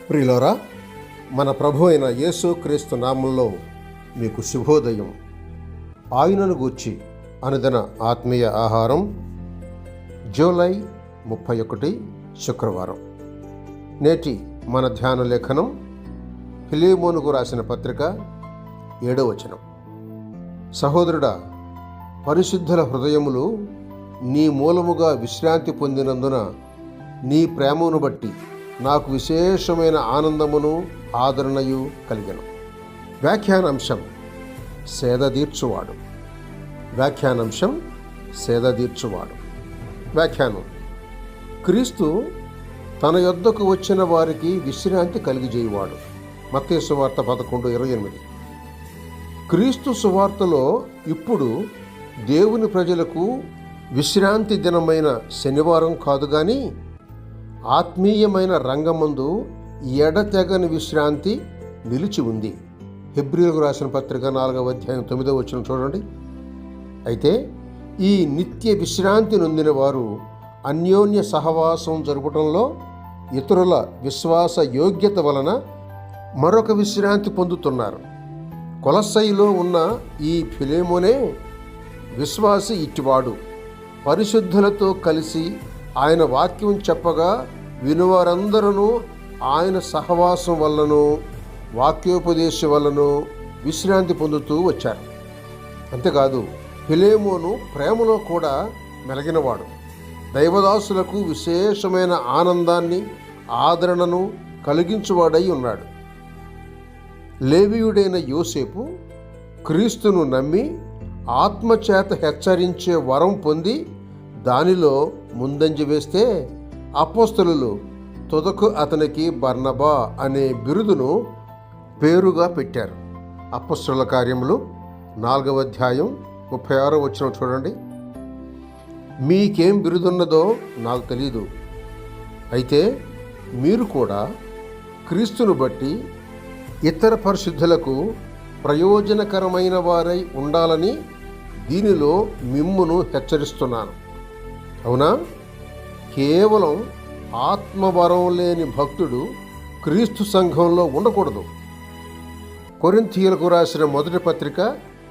ప్రియులారా, మన ప్రభు అయిన యేసు క్రీస్తు నామంలో మీకు శుభోదయం. ఆయనను గూర్చి అనుదిన ఆత్మీయ ఆహారం, జూలై 31 శుక్రవారం. నేటి మన ధ్యాన లేఖనం ఫిలేమోనుకు రాసిన పత్రిక 7వ వచనం. సహోదరుడా, పరిశుద్ధుల హృదయములు నీ మూలముగా విశ్రాంతి పొందినందున నీ ప్రేమను బట్టి నాకు విశేషమైన ఆనందమును ఆదరణయు కలిగెను. వ్యాఖ్యానాంశం సేదదీర్చువాడు. వ్యాఖ్యానం: క్రీస్తు తన యొద్దకు వచ్చిన వారికి విశ్రాంతి కలిగజేయువాడు. మత్తయి సువార్త 11:28. క్రీస్తు సువార్తలో ఇప్పుడు దేవుని ప్రజలకు విశ్రాంతి దినమైన శనివారం కాదు గాని ఆత్మీయమైన రంగమందు ఎడతెగని విశ్రాంతి నిలిచి ఉంది. హెబ్రీయులకు రాసిన పత్రిక 4వ అధ్యాయం 9వ వచనం చూడండి. అయితే ఈ నిత్య విశ్రాంతి నొందిన వారు అన్యోన్య సహవాసం జరపడంలో ఇతరుల విశ్వాస యోగ్యత వలన మరొక విశ్రాంతి పొందుతున్నారు. కొలస్సైలో ఉన్న ఈ ఫిలేమోనే విశ్వాసి ఇట్టివాడు. పరిశుద్ధులతో కలిసి ఆయన వాక్యం చెప్పగా వినువారందరూ ఆయన సహవాసం వలనను వాక్యోపదేశం వలన విశ్రాంతి పొందుతూ వచ్చారు. అంతేకాదు, ఫిలేమోను ప్రేమలో కూడా మెలిగినవాడు. దైవదాసులకు విశేషమైన ఆనందాన్ని, ఆదరణను కలిగించువాడై ఉన్నాడు. లేవీయుడైన యోసేపు క్రీస్తును నమ్మి ఆత్మచేత హెచ్చరించే వరం పొంది దానిలో ముందంజ వేస్తే అపోస్తలులు తుదకు అతనికి బర్నబా అనే బిరుదును పేరుగా పెట్టారు. అపోస్తలుల కార్యములు 4వ అధ్యాయం 36వ వచనం చూడండి. మీకేం బిరుదున్నదో నాకు తెలీదు, అయితే మీరు కూడా క్రీస్తును బట్టి ఇతర పరిశుద్ధులకు ప్రయోజనకరమైన వారై ఉండాలని దీనిలో మిమ్మును హెచ్చరిస్తున్నాను. అవునా? కేవలం ఆత్మవరం లేని భక్తుడు క్రీస్తు సంఘంలో ఉండకూడదు. కొరింథీయులకు రాసిన మొదటి పత్రిక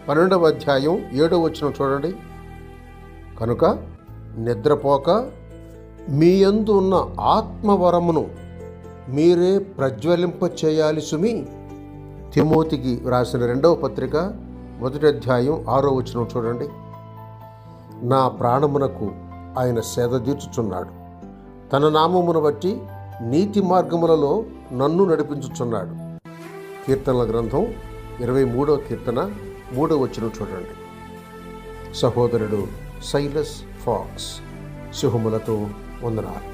12వ అధ్యాయం 7వ వచనం చూడండి. కనుక నిద్రపోక మీ యందు ఉన్న ఆత్మవరమును మీరే ప్రజ్వలింప చేయాలి సుమి. తిమోతికి రాసిన 2వ పత్రిక 1వ అధ్యాయం 6వ వచనం చూడండి. నా ప్రాణమునకు ఆయన సేద తీర్చుచున్నాడు, తన నామమును బట్టి నీతి మార్గములలో నన్ను నడిపించుచున్నాడు. కీర్తనల గ్రంథం 23వ కీర్తన 3వ వచనం చూడండి. సహోదరుడు సైలస్ ఫాక్స్. శుభములతో వందనాలు.